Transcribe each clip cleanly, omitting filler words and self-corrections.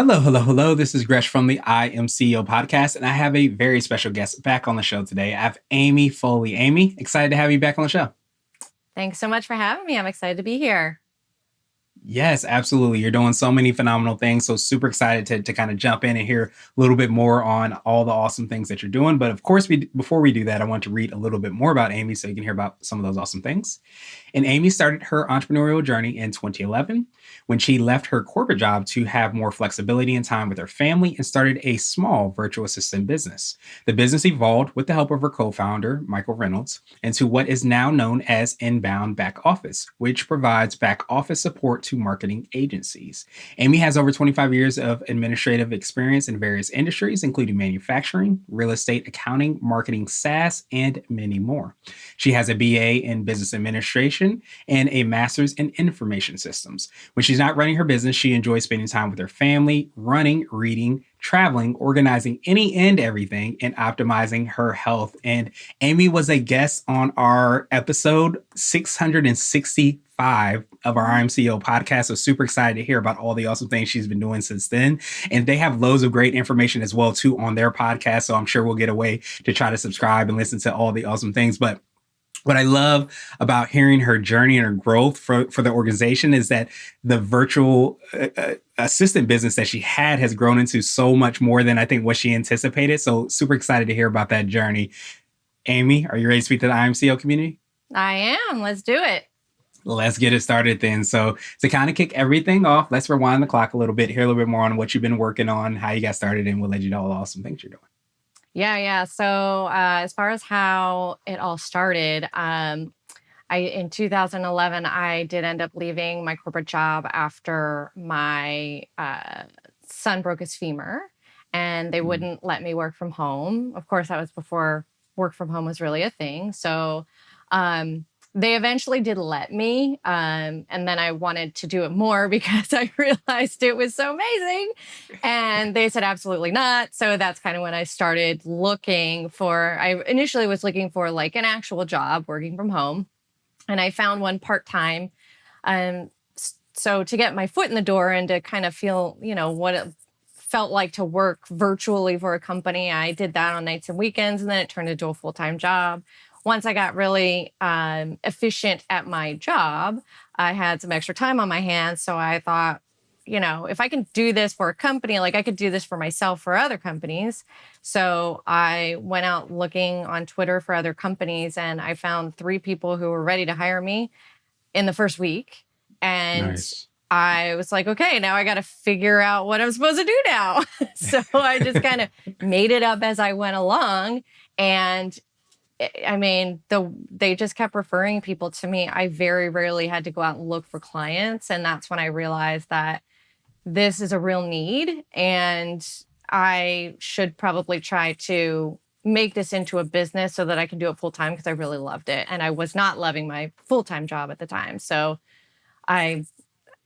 Hello, hello, hello. This is Gresh from the I Am CEO podcast, and I have a very special guest back on the show today. I have Amy Foley. Amy, excited to have you back on the show. Thanks so much for having me. I'm excited to be here. Yes, absolutely. You're doing so many phenomenal things. So super excited to kind of jump in and hear a little bit more on all the awesome things that you're doing. But of course, before we do that, I want to read a little bit more about Amy so you can hear about some of those awesome things. And Amy started her entrepreneurial journey in 2011 when she left her corporate job to have more flexibility and time with her family and started a small virtual assistant business. The business evolved with the help of her co-founder, Michael Reynolds, into what is now known as Inbound Back Office, which provides back office support to marketing agencies. Amy has over 25 years of administrative experience in various industries, including manufacturing, real estate, accounting, marketing, SaaS, and many more. She has a BA in business administration and a master's in information systems. When she's not running her business, she enjoys spending time with her family, running, reading, traveling, organizing any and everything, and optimizing her health. And Amy was a guest on our episode 665 of our IMCO podcast. So super excited to hear about all the awesome things she's been doing since then. And they have loads of great information as well too on their podcast. So I'm sure we'll get a way to try to subscribe and listen to all the awesome things. But what I love about hearing her journey and her growth for the organization is that the virtual assistant business that she had has grown into so much more than I think what she anticipated. So super excited to hear about that journey. Amy, are you ready to speak to the IMCO community? I am. Let's do it. Let's get it started then. So to kind of kick everything off, let's rewind the clock a little bit, hear a little bit more on what you've been working on, how you got started, and we'll let you know all the awesome things you're doing. Yeah. So as far as how it all started, in 2011, I did end up leaving my corporate job after my son broke his femur, and they wouldn't let me work from home. Of course, that was before work from home was really a thing. So they eventually did let me. And then I wanted to do it more because I realized it was so amazing. And they said, absolutely not. So that's kind of when I started I initially was looking for like an actual job working from home. And I found one part-time. So to get my foot in the door and to kind of feel, what it felt like to work virtually for a company, I did that on nights and weekends, and then it turned into a full-time job. Once I got really efficient at my job, I had some extra time on my hands. So I thought, if I can do this for a company, like I could do this for myself for other companies. So I went out looking on Twitter for other companies, and I found 3 people who were ready to hire me in the first week. And Nice. I was like, okay, now I got to figure out what I'm supposed to do now. So I just kind of made it up as I went along. And I mean, they just kept referring people to me. I very rarely had to go out and look for clients. And that's when I realized that this is a real need, and I should probably try to make this into a business so that I can do it full time, because I really loved it. And I was not loving my full-time job at the time. So I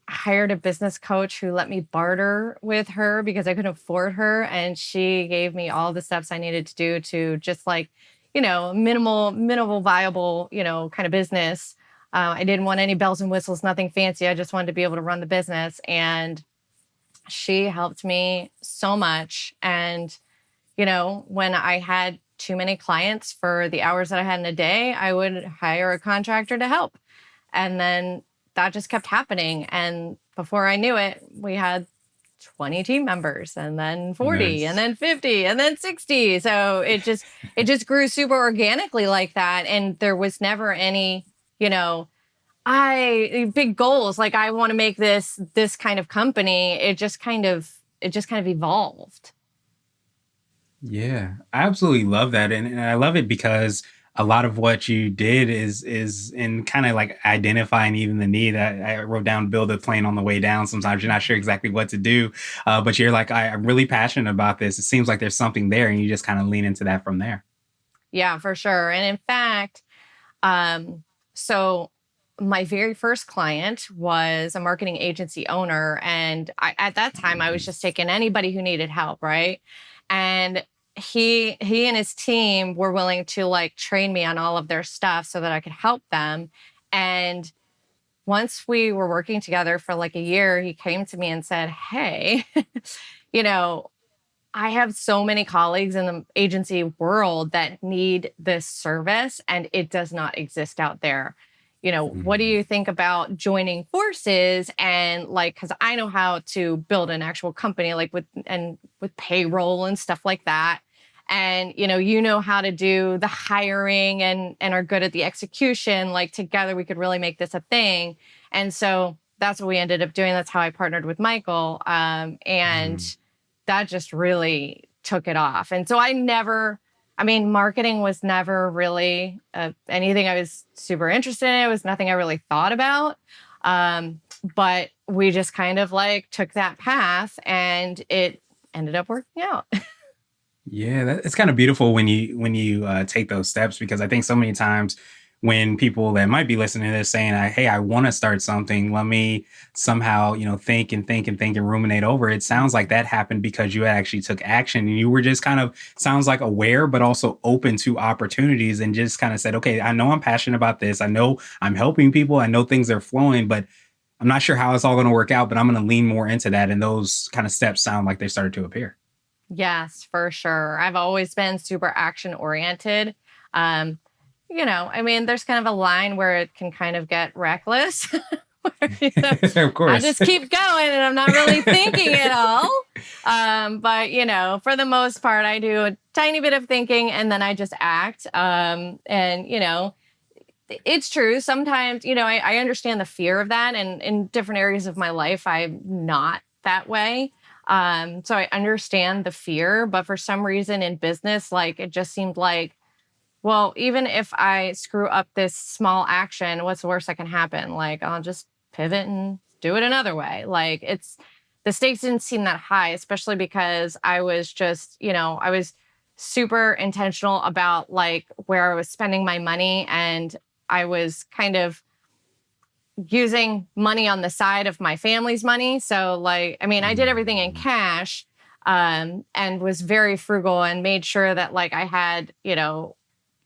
hired a business coach who let me barter with her because I couldn't afford her. And she gave me all the steps I needed to do to just like, minimal viable, kind of business. I didn't want any bells and whistles, nothing fancy. I just wanted to be able to run the business. And she helped me so much. And, when I had too many clients for the hours that I had in a day, I would hire a contractor to help. And then that just kept happening. And before I knew it, we had 20 team members, and then 40, Nice. and then 50, and then 60. So it just grew super organically like that. And there was never any, big goals. Like I want to make this kind of company. It just kind of evolved. Yeah, I absolutely love that. And I love it because a lot of what you did is in kind of like identifying even the need. I wrote down build a plane on the way down. Sometimes you're not sure exactly what to do, but you're like, I'm really passionate about this. It seems like there's something there, and you just kind of lean into that from there. Yeah, for sure. And in fact, so my very first client was a marketing agency owner. And at that time, I was just taking anybody who needed help, right? And he and his team were willing to like train me on all of their stuff so that I could help them. And once we were working together for like a year, he came to me and said, "Hey, you know, I have so many colleagues in the agency world that need this service and it does not exist out there. What do Mhm. you think about joining forces and like cuz I know how to build an actual company like with payroll and stuff like that. And you know how to do the hiring and are good at the execution. Like together we could really make this a thing." And so that's what we ended up doing. That's how I partnered with Michael. And Mhm. that just really took it off. And so I mean, marketing was never really anything I was super interested in. It was nothing I really thought about. But we just kind of like took that path and it ended up working out. Yeah, it's kind of beautiful when you take those steps, because I think so many times when people that might be listening to this saying, "Hey, I want to start something. Let me somehow think and think and think and ruminate over." It sounds like that happened because you actually took action and you were just kind of sounds like aware, but also open to opportunities, and just kind of said, "Okay, I know I'm passionate about this. I know I'm helping people. I know things are flowing, but I'm not sure how it's all going to work out. But I'm going to lean more into that." And those kind of steps sound like they started to appear. Yes, for sure. I've always been super action oriented. Um, I mean, there's kind of a line where it can kind of get reckless. where, Of I course. just keep going and I'm not really thinking at all. But, for the most part, I do a tiny bit of thinking and then I just act. And, it's true. Sometimes, I understand the fear of that. And in different areas of my life, I'm not that way. So I understand the fear, but for some reason in business, like it just seemed like, well, even if I screw up this small action, what's the worst that can happen? Like I'll just pivot and do it another way. Like the stakes didn't seem that high, especially because I was just, I was super intentional about like where I was spending my money and I was kind of using money on the side of my family's money. So, like, I mean, I did everything in Mm. cash and was very frugal and made sure that, like, I had,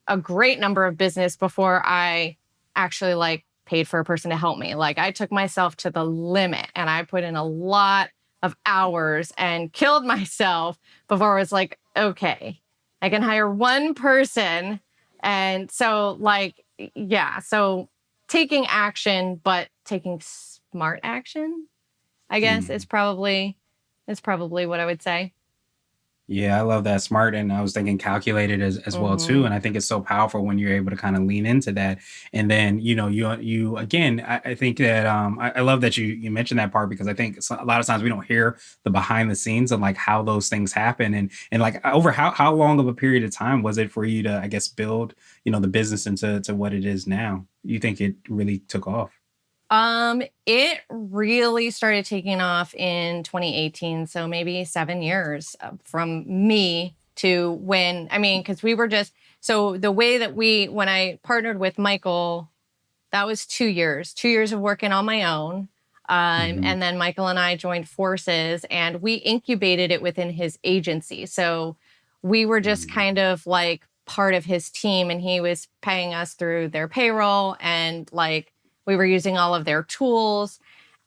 a great number of business before I actually, like, paid for a person to help me. Like, I took myself to the limit and I put in a lot of hours and killed myself before I was like, okay, I can hire one person. And so, like, yeah. So, taking action, but taking smart action, I guess Mm. is probably what I would say. Yeah, I love that. Smart, and I was thinking calculated as well too. Hmm. And I think it's so powerful when you're able to kind of lean into that. And then you again. I think that I love that you mentioned that part, because I think a lot of times we don't hear the behind the scenes of like how those things happen, and like over how long of a period of time was it for you to, I guess, build the business into to what it is now? You think it really took off? It really started taking off in 2018, so maybe 7 years from me to when, I mean, because we were just, so the way that when I partnered with Michael, that was 2 years, 2 years of working on my own. Hmm. And then Michael and I joined forces and we incubated it within his agency. So we were just kind of like part of his team and he was paying us through their payroll and like we were using all of their tools.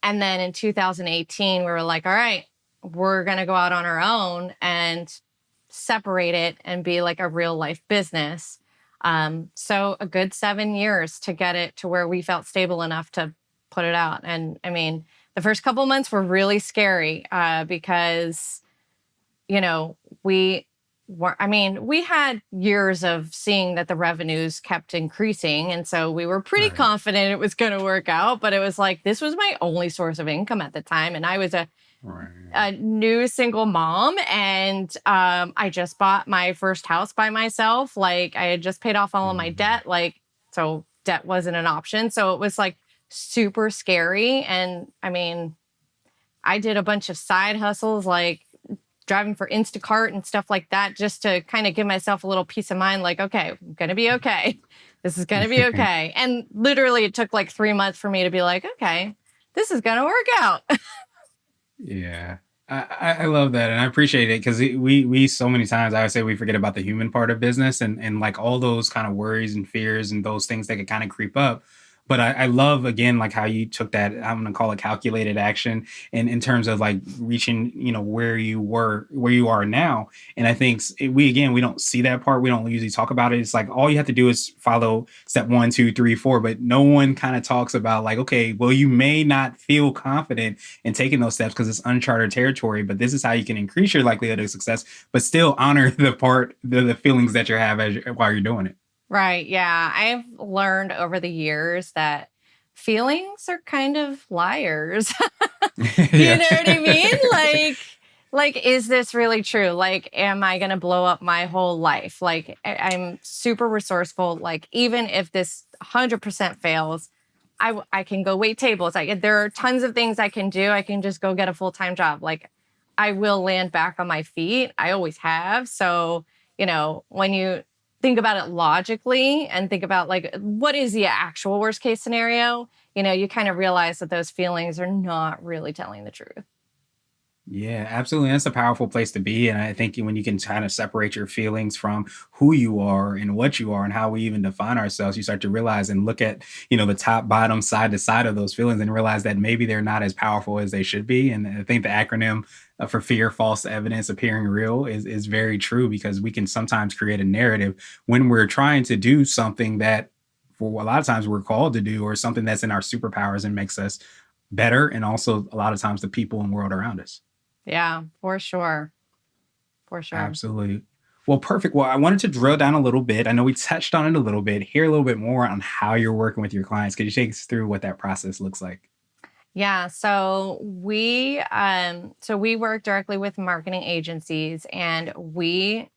And then in 2018, we were like, all right, we're going to go out on our own and separate it and be like a real life business. So a good 7 years to get it to where we felt stable enough to put it out. And I mean, the first couple months were really scary because, you know, we I mean, we had years of seeing that the revenues kept increasing. And so we were pretty Right. confident it was going to work out. But it was like, this was my only source of income at the time. And I was Right. a new single mom and I just bought my first house by myself. Like I had just paid off all of my Mhm. debt. Like, so debt wasn't an option. So it was like super scary. And I mean, I did a bunch of side hustles like driving for Instacart and stuff like that just to kind of give myself a little peace of mind like, okay, I'm going to be okay. This is going to be okay. And literally, it took like 3 months for me to be like, okay, this is going to work out. Yeah. I love that, and I appreciate it, because we so many times I would say we forget about the human part of business, and like all those kind of worries and fears and those things that could kind of creep up. But I love again like how you took that, I'm gonna call it calculated action in terms of like reaching, where you were, where you are now. And I think we again, we don't see that part. We don't usually talk about it. It's like all you have to do is follow step 1, 2, 3, 4, but no one kind of talks about like, okay, well, you may not feel confident in taking those steps because it's uncharted territory, but this is how you can increase your likelihood of success, but still honor the feelings that you have while you're doing it. Right. Yeah. I've learned over the years that feelings are kind of liars. You Yeah. know what I mean? Like, is this really true? Like, am I going to blow up my whole life? Like, I'm super resourceful. Like, even if this 100% fails, I can go wait tables. There are tons of things I can do. I can just go get a full-time job. Like, I will land back on my feet. I always have. So, when you think about it logically and think about like, what is the actual worst case scenario? You kind of realize that those feelings are not really telling the truth. Yeah, absolutely. That's a powerful place to be. And I think when you can kind of separate your feelings from who you are and what you are and how we even define ourselves, you start to realize and look at, the top, bottom, side to side of those feelings and realize that maybe they're not as powerful as they should be. And I think the acronym for fear, false evidence appearing real is very true because we can sometimes create a narrative when we're trying to do something that for a lot of times we're called to do or something that's in our superpowers and makes us better. And also a lot of times the people and world around us. Yeah, for sure. For sure. Absolutely. Well, perfect. Well, I wanted to drill down a little bit. I know we touched on it a little bit, hear a little bit more on how you're working with your clients. Could you take us through what that process looks like? Yeah, so we work directly with marketing agencies and we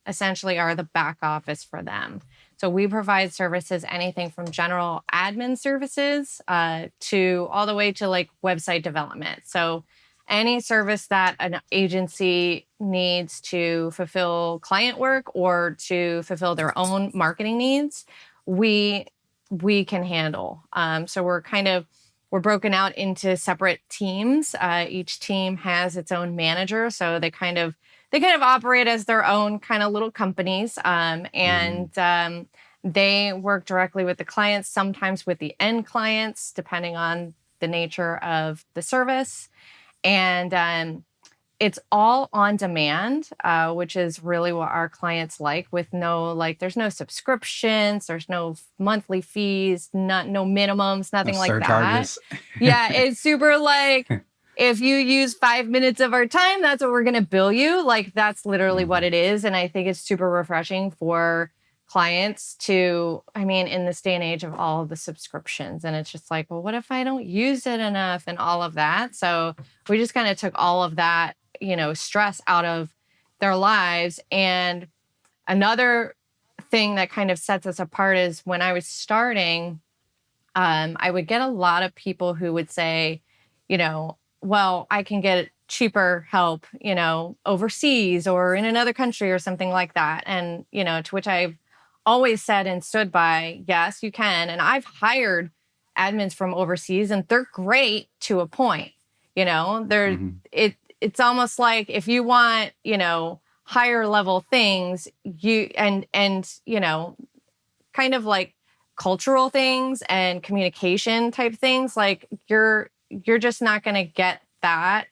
essentially are the back office for them. So we provide services anything from general admin services to all the way to like website development. So any service that an agency needs to fulfill client work or to fulfill their own marketing needs, we we can handle. So we're broken out into separate teams. Each team has its own manager, so they kind of operate as their own kind of little companies, Mhm. and they work directly with the clients, sometimes with the end clients, depending on the nature of the service. And it's all on demand, which is really what our clients like. With there's no subscriptions, there's no monthly fees, no minimums, No nothing like that. surcharges. Yeah, it's super like if you use 5 minutes of our time, that's what we're gonna bill you. Like that's literally what Mhm. it is, and I think it's super refreshing for clients to. I mean, in this day and age of all of the subscriptions, and it's just like, well, what if I don't use it enough and all of that? So we just kind of took all of that stress out of their lives. And another thing that kind of sets us apart is when I was starting, I would get a lot of people who would say, well, I can get cheaper help, overseas or in another country or something like that. And, to which I've always said and stood by, yes, you can. And I've hired admins from overseas and they're great to a point. They're Mhm. it's almost like if you want, higher level things, kind of like cultural things and communication type things, like you're just not going to get that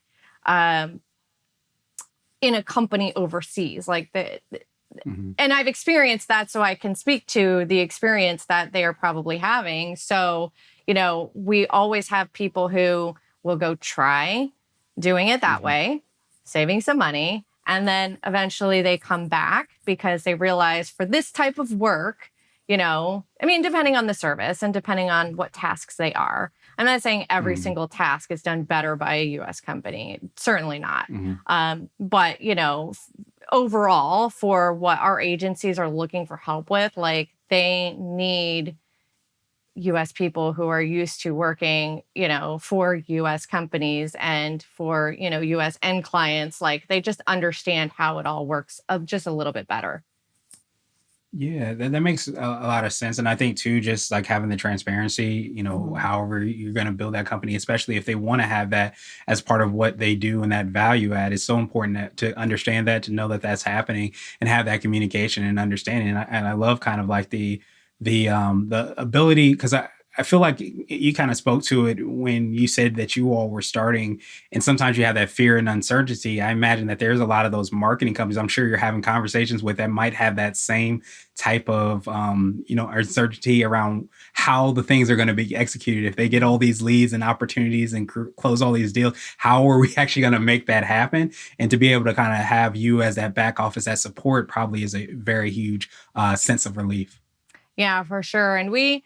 um, in a company overseas. Mhm. And I've experienced that, so I can speak to the experience that they are probably having. So, we always have people who will go try doing it that Mhm. way, saving some money, and then eventually they come back because they realize for this type of work, I mean, depending on the service and depending on what tasks they are. I'm not saying every Mhm. single task is done better by a US company. Certainly not. Mhm. But overall, for what our agencies are looking for help with, like they need US people who are used to working, for US companies and for, US end clients. Like they just understand how it all works just a little bit better. Yeah, that makes a lot of sense. And I think too, just like having the transparency, Mhm. however you're going to build that company, especially if they want to have that as part of what they do and that value add, is so important to understand that, to know that that's happening and have that communication and understanding. And I love kind of like the ability, because I feel like you kind of spoke to it when you said that you all were starting, and sometimes you have that fear and uncertainty. I imagine that there's a lot of those marketing companies. I'm sure you're having conversations with that might have that same type of, uncertainty around how the things are going to be executed. If they get all these leads and opportunities and close all these deals, how are we actually going to make that happen? And to be able to kind of have you as that back office, that support, probably is a very huge sense of relief. Yeah, for sure. And we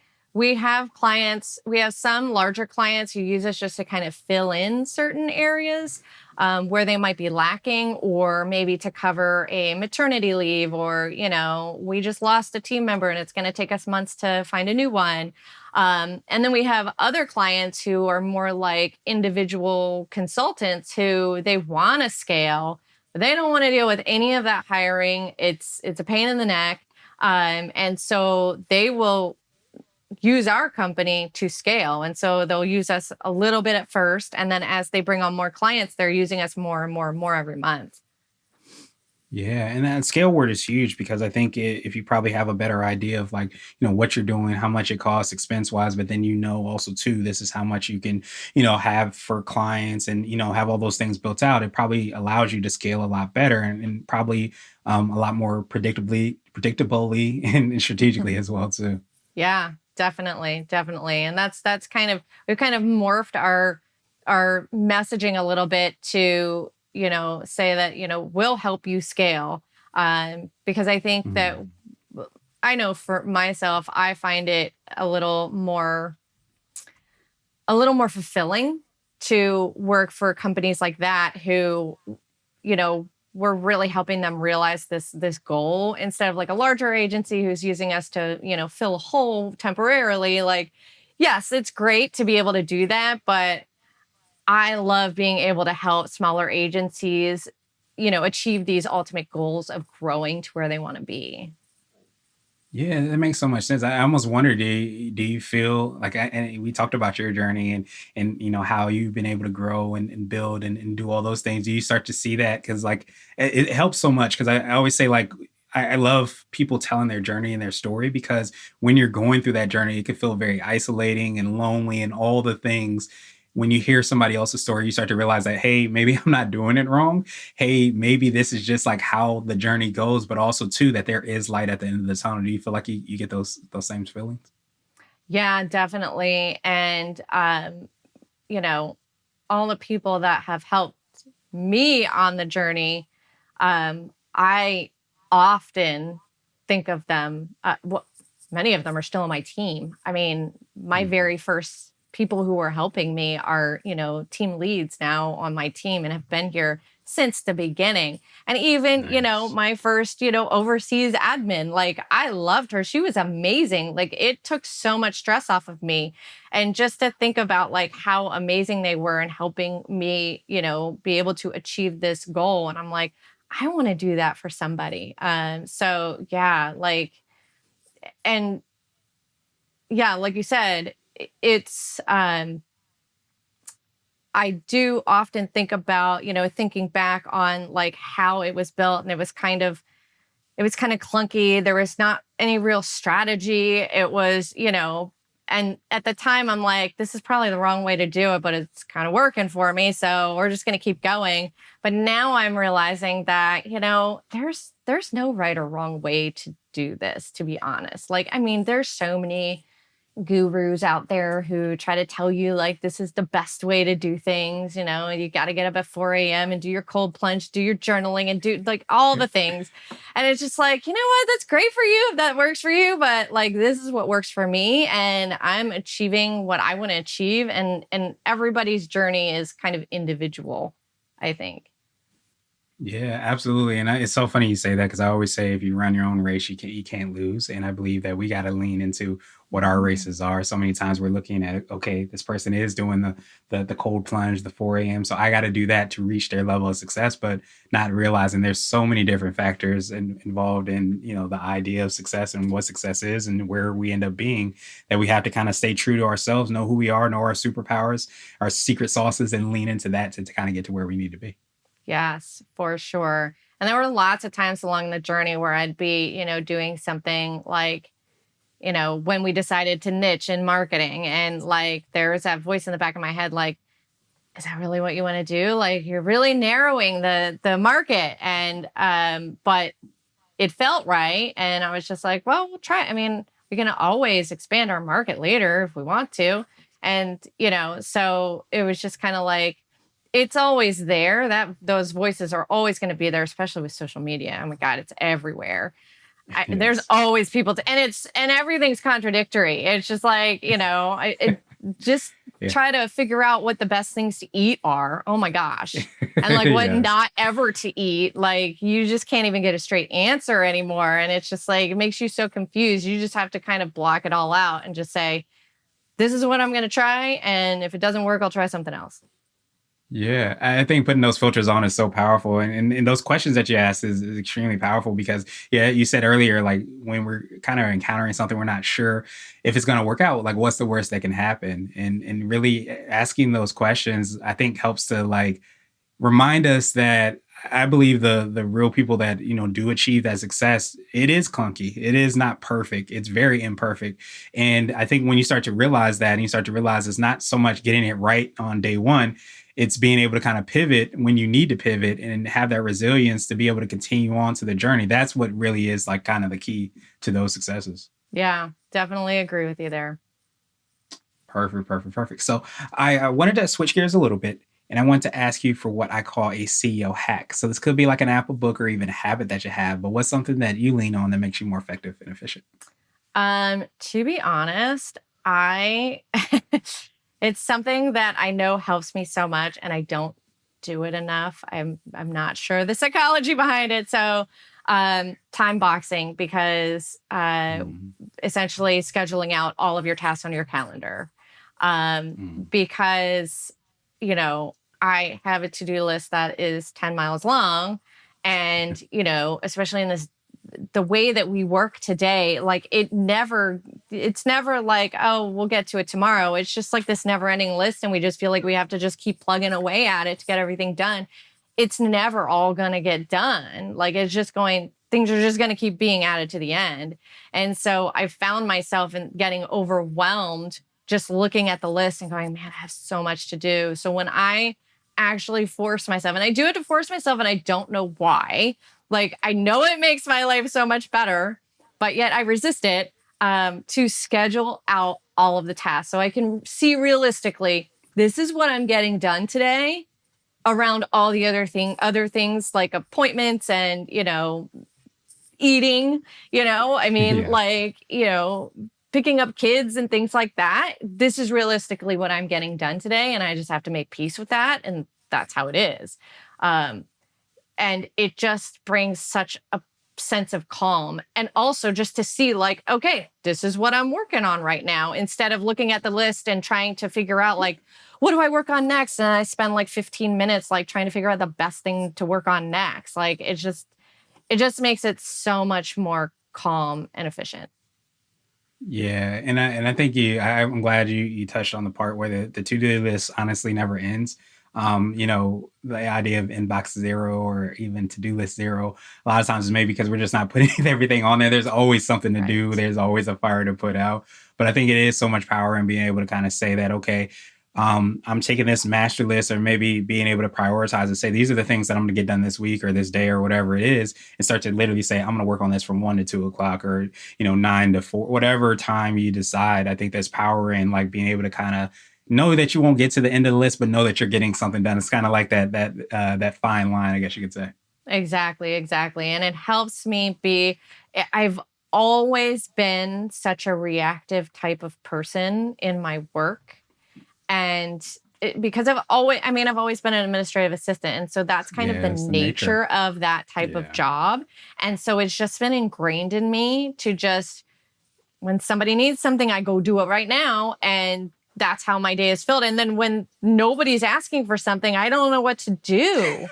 have clients, we have some larger clients who use us just to kind of fill in certain areas where they might be lacking, or maybe to cover a maternity leave, or, we just lost a team member and it's going to take us months to find a new one. And then we have other clients who are more like individual consultants who they want to scale, but they don't want to deal with any of that hiring. It's a pain in the neck. And so they will use our company to scale. And so they'll use us a little bit at first. And then as they bring on more clients, they're using us more and more and more every month. Yeah, and that scale word is huge because I think if you probably have a better idea of like what you're doing, how much it costs expense wise, but then also too this is how much you can have for clients and have all those things built out. It probably allows you to scale a lot better and probably a lot more predictably and strategically as well too. Yeah, definitely, definitely. And that's kind of, we've kind of morphed our messaging a little bit to, say that, we'll help you scale. Because I think that, Mhm. I know for myself, I find it a little more fulfilling to work for companies like that who, we're really helping them realize this goal, instead of like a larger agency who's using us to, fill a hole temporarily. Like, yes, it's great to be able to do that, but I love being able to help smaller agencies, achieve these ultimate goals of growing to where they want to be. Yeah, that makes so much sense. I almost wonder, do you feel like, and we talked about your journey and how you've been able to grow and build and do all those things. Do you start to see that? Because like it helps so much. Because I always say like I love people telling their journey and their story because when you're going through that journey, it can feel very isolating and lonely and all the things. When you hear somebody else's story, you start to realize that, hey, maybe I'm not doing it wrong. Hey, maybe this is just like how the journey goes, but also too that there is light at the end of the tunnel. Do you feel like you get those same feelings? Yeah, definitely. And, you know, all the people that have helped me on the journey, I often think of them. Many of them are still on my team. I mean, my Mhm. very first people who were helping me are, team leads now on my team and have been here since the beginning. And even, Nice. my first, overseas admin, like I loved her. She was amazing. Like it took so much stress off of me. And just to think about like how amazing they were in helping me, be able to achieve this goal. And I'm like, I want to do that for somebody. So yeah, like, and yeah, like you said, it's I do often think about, thinking back on like how it was built, and it was kind of clunky. There was not any real strategy. It was, and at the time I'm like, this is probably the wrong way to do it, but it's kind of working for me. So we're just going to keep going. But now I'm realizing that, there's no right or wrong way to do this, to be honest. Like, I mean, there's so many gurus out there who try to tell you like this is the best way to do things, and you got to get up at 4 a.m. and do your cold plunge, do your journaling, and do like all the things. And it's just like, you know what? That's great for you if that works for you, but like this is what works for me, and I'm achieving what I want to achieve, and everybody's journey is kind of individual, I think. Yeah, absolutely. And it's so funny you say that because I always say if you run your own race, you can't lose. And I believe that we got to lean into what our Mhm. races are. So many times we're looking at, okay, this person is doing the cold plunge, the 4 a.m. So I got to do that to reach their level of success, but not realizing there's so many different factors involved in the idea of success and what success is and where we end up being, that we have to kind of stay true to ourselves, know who we are, know our superpowers, our secret sauces, and lean into that to kind of get to where we need to be. Yes, for sure. And there were lots of times along the journey where I'd be, doing something like, when we decided to niche in marketing. And like, there's that voice in the back of my head, like, is that really what you want to do? Like, you're really narrowing the market. And, but it felt right. And I was just like, well, we'll try. I mean, we can always expand our market later if we want to. And, so it was just kind of like, it's always there, that those voices are always going to be there, especially with social media. Oh my God, it's everywhere. There's Yes. always people and everything's contradictory. It's just like, just Yeah. try to figure out what the best things to eat are. Oh my gosh. And like what Yes. not ever to eat. Like you just can't even get a straight answer anymore. And it's just like, it makes you so confused. You just have to kind of block it all out and just say, this is what I'm going to try. And if it doesn't work, I'll try something else. Yeah, I think putting those filters on is so powerful, and those questions that you asked is extremely powerful because, yeah, you said earlier, like when we're kind of encountering something we're not sure if it's going to work out, like what's the worst that can happen, and really asking those questions, I think helps to like remind us that I believe the real people that do achieve that success, it is clunky. It is not perfect. It's very imperfect. And I think when you start to realize that and you start to realize it's not so much getting it right on day one, it's being able to kind of pivot when you need to pivot and have that resilience to be able to continue on to the journey. That's what really is like kind of the key to those successes. Yeah, definitely agree with you there. Perfect, perfect, perfect. So I wanted to switch gears a little bit, and I want to ask you for what I call a CEO hack. So this could be like an Apple book or even a habit that you have, but what's something that you lean on that makes you more effective and efficient? To be honest, I it's something that I know helps me so much and I don't do it enough. I'm not sure the psychology behind it. So time boxing, because Mhm, essentially scheduling out all of your tasks on your calendar. mhm. Because, I have a to-do list that is 10 miles long. And, especially in the way that we work today, like it's never like, oh, we'll get to it tomorrow. It's just like this never ending list. And we just feel like we have to just keep plugging away at it to get everything done. It's never all going to get done. Like things are just going to keep being added to the end. And so I found myself in getting overwhelmed just looking at the list and going, man, I have so much to do. So when I actually force myself, and I do it to force myself, and I don't know why, like, I know it makes my life so much better, but yet I resist it, to schedule out all of the tasks so I can see realistically, this is what I'm getting done today around all the other things like appointments and, eating, I mean, Yeah. like, picking up kids and things like that. This is realistically what I'm getting done today. And I just have to make peace with that. And that's how it is. Um, and it just brings such a sense of calm, and also just to see like, okay, this is what I'm working on right now, instead of looking at the list and trying to figure out like, what do I work on next, and I spend like 15 minutes like trying to figure out the best thing to work on next. Like it just makes it so much more calm and efficient. Yeah, and I think I'm glad you touched on the part where the to-do list honestly never ends. The idea of inbox zero or even to-do list zero, a lot of times is maybe because we're just not putting everything on there. There's always something to do. Right. There's always a fire to put out. But I think it is so much power in being able to kind of say that, okay, I'm taking this master list or maybe being able to prioritize and say, these are the things that I'm going to get done this week or this day or whatever it is, and start to literally say, I'm going to work on this from 1 to 2 o'clock or, 9 to 4, whatever time you decide. I think there's power in like being able to kind of know that you won't get to the end of the list, but know that you're getting something done. It's kind of like that fine line, I guess you could say. Exactly, exactly. And it helps me I've always been such a reactive type of person in my work. And because I've always been an administrative assistant. And so that's kind of the Yeah, it's the nature. nature of that type of Yeah. job. And so it's just been ingrained in me to just, when somebody needs something, I go do it right now. And that's how my day is filled. And then when nobody's asking for something, I don't know what to do.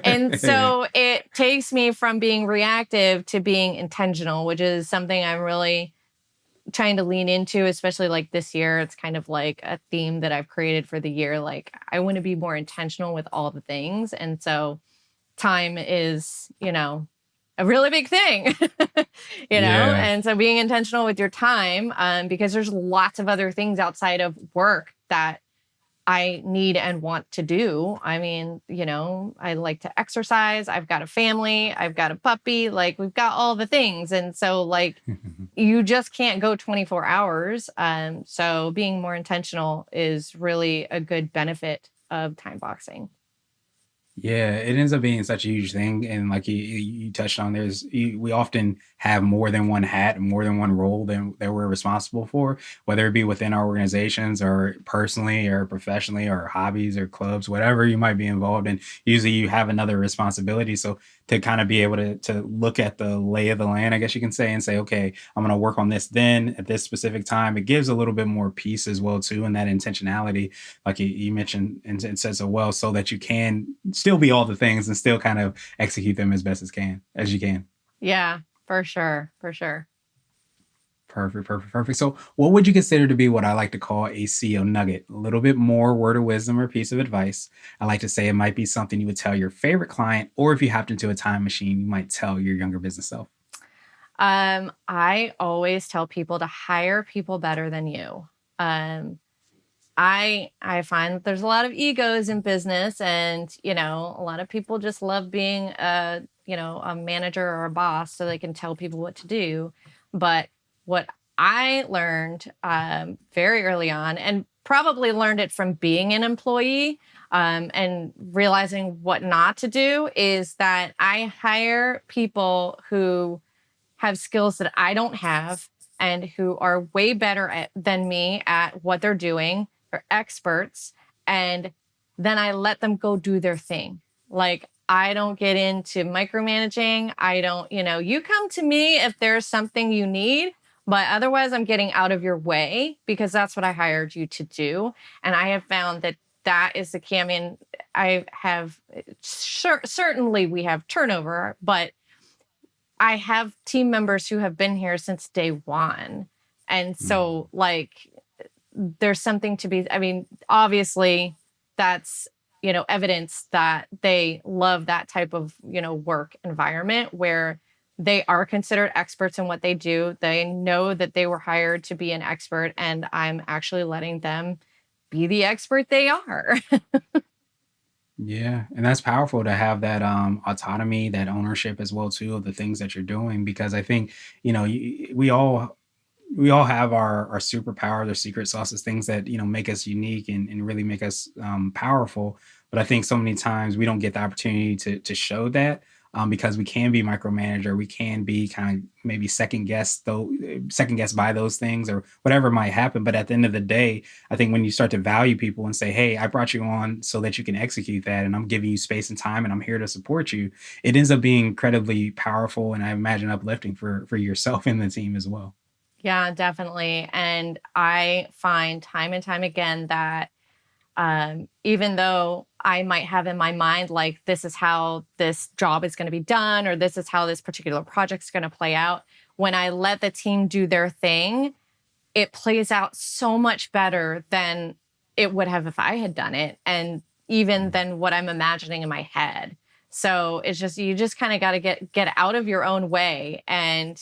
And so it takes me from being reactive to being intentional, which is something I'm really trying to lean into, especially like this year. It's kind of like a theme that I've created for the year. Like, I want to be more intentional with all the things. And so time is, a really big thing, Yeah. And so being intentional with your time, because there's lots of other things outside of work that I need and want to do. I mean, I like to exercise. I've got a family. I've got a puppy. Like, we've got all the things. And so, like, you just can't go 24 hours. So being more intentional is really a good benefit of time boxing. Yeah, it ends up being such a huge thing, and like you touched on, we often have more than one hat, more than one role that we're responsible for, whether it be within our organizations or personally or professionally or hobbies or clubs, whatever you might be involved in. Usually, you have another responsibility. So to kind of be able to look at the lay of the land, I guess you can say, and say, okay, I'm going to work on this then at this specific time. It gives a little bit more peace as well too, and that intentionality like you mentioned and said so well, so that you can still be all the things and still kind of execute them as best as you can. Yeah, for sure. For sure. Perfect, perfect, perfect. So, what would you consider to be what I like to call a CEO nugget? A little bit more word of wisdom or piece of advice. I like to say it might be something you would tell your favorite client, or if you hopped into a time machine, you might tell your younger business self. I always tell people to hire people better than you. Um, I find that there's a lot of egos in business, and a lot of people just love being a manager or a boss so they can tell people what to do. But what I learned very early on, and probably learned it from being an employee, and realizing what not to do, is that I hire people who have skills that I don't have and who are way better than me at what they're doing. They're experts. And then I let them go do their thing. Like, I don't get into micromanaging. I don't, you come to me if there's something you need, but otherwise I'm getting out of your way because that's what I hired you to do. And I have found that that is the key. I mean, I have certainly we have turnover, but I have team members who have been here since day one. And Mm. so, like, there's something to be, I mean, obviously, that's, evidence that they love that type of, work environment where they are considered experts in what they do. They know that they were hired to be an expert, and I'm actually letting them be the expert they are. Yeah, and that's powerful to have that autonomy, that ownership as well too of the things that you're doing because I think, we all have our superpowers, our secret sauces, things that make us unique and really make us powerful. But I think so many times we don't get the opportunity to show that because we can be micromanager, we can be kind of maybe second guess by those things or whatever might happen. But at the end of the day, I think when you start to value people and say, "Hey, I brought you on so that you can execute that, and I'm giving you space and time, and I'm here to support you," it ends up being incredibly powerful and I imagine uplifting for yourself and the team as well. Yeah, definitely. And I find time and time again that even though I might have in my mind, like, this is how this job is going to be done, or this is how this particular project is going to play out, when I let the team do their thing, it plays out so much better than it would have if I had done it, and even than what I'm imagining in my head. So it's just, you just kind of got to get out of your own way, and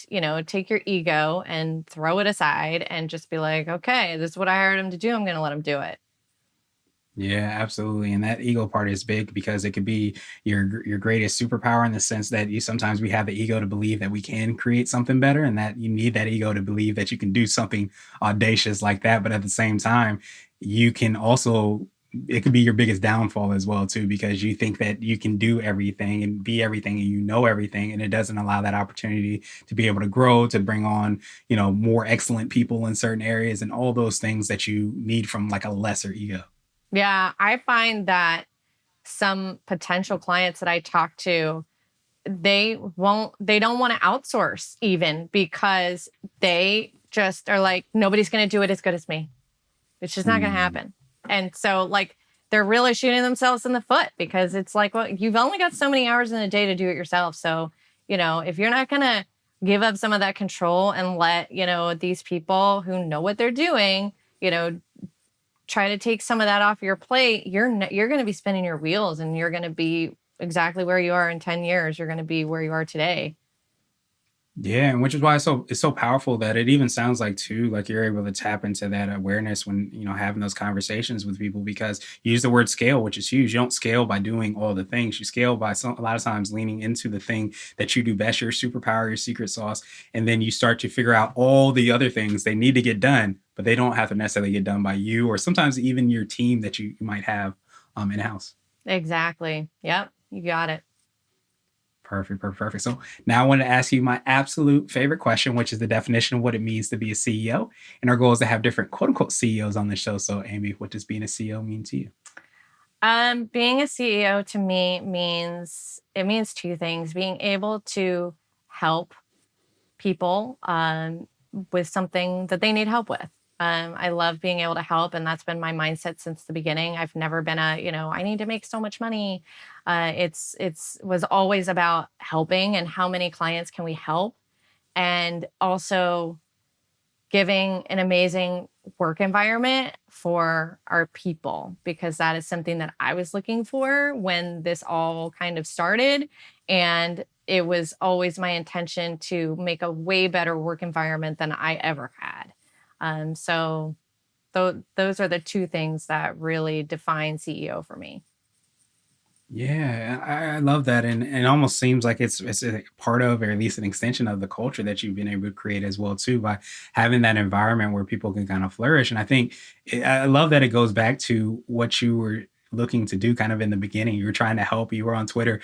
take your ego and throw it aside and just be like, okay, this is what I hired him to do. I'm going to let him do it. Yeah, absolutely. And that ego part is big because it could be your greatest superpower in the sense that you sometimes we have the ego to believe that we can create something better and that you need that ego to believe that you can do something audacious like that. But at the same time, you can also it could be your biggest downfall as well too because you think that you can do everything and be everything and you know everything and it doesn't allow that opportunity to be able to grow to bring on more excellent people in certain areas and all those things that you need from like a lesser ego. Yeah, I find that some potential clients that I talk to, they don't want to outsource even because they just are like, nobody's going to do it as good as me. It's just not going to Mm. happen. And so, like, they're really shooting themselves in the foot because it's like, well, you've only got so many hours in a day to do it yourself. So, if you're not going to give up some of that control and let, these people who know what they're doing, try to take some of that off your plate, you're going to be spinning your wheels, and you're going to be exactly where you are in 10 years. You're going to be where you are today. Yeah, and which is why it's so powerful that it even sounds like too, like you're able to tap into that awareness when having those conversations with people because you use the word scale, which is huge. You don't scale by doing all the things. You scale by a lot of times leaning into the thing that you do best, your superpower, your secret sauce, and then you start to figure out all the other things they need to get done, but they don't have to necessarily get done by you or sometimes even your team that you might have in house. Exactly. Yep. You got it. Perfect, perfect, perfect. So now I want to ask you my absolute favorite question, which is the definition of what it means to be a CEO. And our goal is to have different quote unquote CEOs on the show. So, Amy, what does being a CEO mean to you? Being a CEO to me means two things: being able to help people with something that they need help with. I love being able to help, and that's been my mindset since the beginning. I've never been I need to make so much money. It's was always about helping and how many clients can we help, and also giving an amazing work environment for our people, because that is something that I was looking for when this all kind of started. And it was always my intention to make a way better work environment than I ever had. So those are the two things that really define CEO for me. Yeah, I love that, and it almost seems like it's a part of, or at least an extension of the culture that you've been able to create as well too, by having that environment where people can kind of flourish. And I think I love that it goes back to what you were looking to do kind of in the beginning. You were trying to help. You were on Twitter,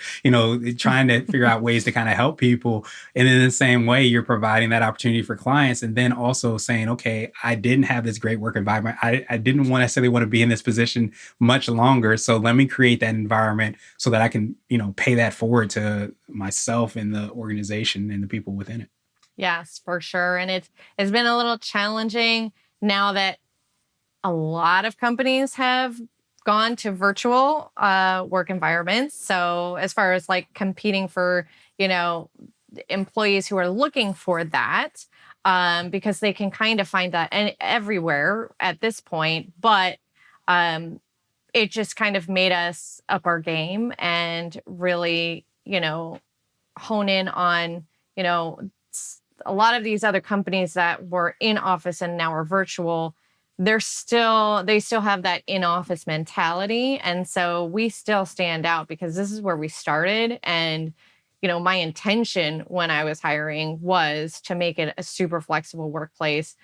trying to figure out ways to kind of help people. And in the same way, you're providing that opportunity for clients, and then also saying, okay, I didn't have this great work environment. I didn't want necessarily want to be in this position much longer. So let me create that environment so that I can, pay that forward to myself and the organization and the people within it. Yes, for sure. And it's been a little challenging now that a lot of companies have gone to virtual work environments. So as far as like competing for, you know, employees who are looking for that, because they can kind of find that everywhere at this point. But um, it just kind of made us up our game and really, hone in on, you know, a lot of these other companies that were in office and now are virtual. They still have that in office mentality. And so we still stand out because this is where we started. And, my intention when I was hiring was to make it a super flexible workplace.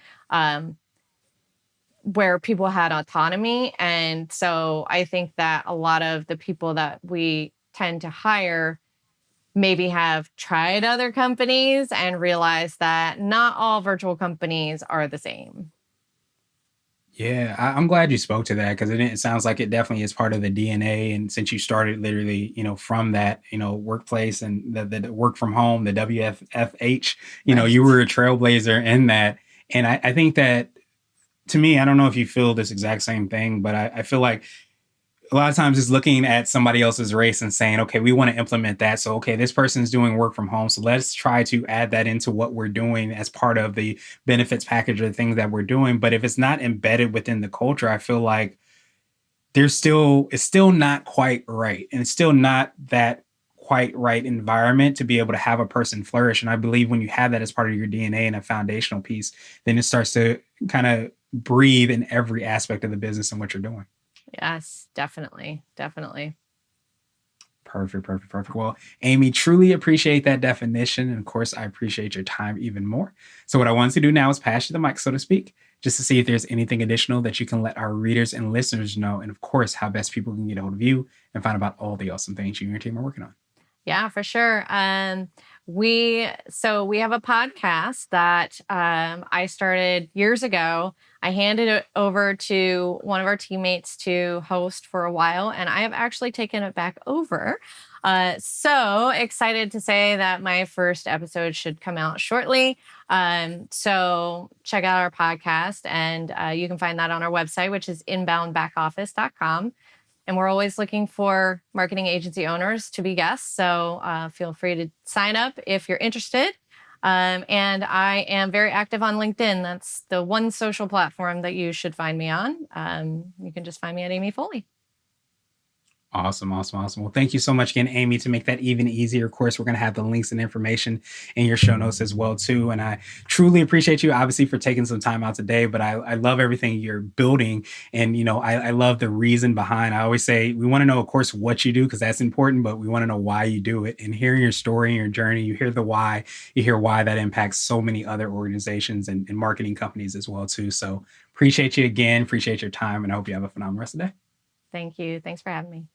Where people had autonomy. And so I think that a lot of the people that we tend to hire maybe have tried other companies and realized that not all virtual companies are the same. Yeah, I'm glad you spoke to that because it sounds like it definitely is part of the DNA. And since you started literally, from that, workplace and the work from home, the WFH, you Right. were a trailblazer in that. And I think that to me, I don't know if you feel this exact same thing, but I feel like a lot of times it's looking at somebody else's race and saying, okay, we want to implement that. So, okay, this person's doing work from home. So let's try to add that into what we're doing as part of the benefits package or the things that we're doing. But if it's not embedded within the culture, I feel like it's still not quite right. And it's still not that quite right environment to be able to have a person flourish. And I believe when you have that as part of your DNA and a foundational piece, then it starts to kind of breathe in every aspect of the business and what you're doing. Yes, definitely. Definitely. Perfect, perfect, perfect. Well, Amy, truly appreciate that definition. And of course, I appreciate your time even more. So, what I want to do now is pass you the mic, so to speak, just to see if there's anything additional that you can let our readers and listeners know. And of course, how best people can get a hold of you and find about all the awesome things you and your team are working on. Yeah, for sure. We have a podcast that I started years ago. I handed it over to one of our teammates to host for a while, and I have actually taken it back over. So excited to say that my first episode should come out shortly. So check out our podcast, and you can find that on our website, which is inboundbackoffice.com. And we're always looking for marketing agency owners to be guests. So feel free to sign up if you're interested. And I am very active on LinkedIn. That's the one social platform that you should find me on. You can just find me at Amy Foley. Awesome, awesome, awesome. Well, thank you so much again, Amy, to make that even easier. Of course, we're going to have the links and information in your show notes as well, too. And I truly appreciate you, obviously, for taking some time out today. But I love everything you're building, and I love the reason behind. I always say we want to know, of course, what you do because that's important, but we want to know why you do it. And hearing your story and your journey, you hear the why, you hear why that impacts so many other organizations and marketing companies as well, too. So appreciate you again, appreciate your time, and I hope you have a phenomenal rest of the day. Thank you. Thanks for having me.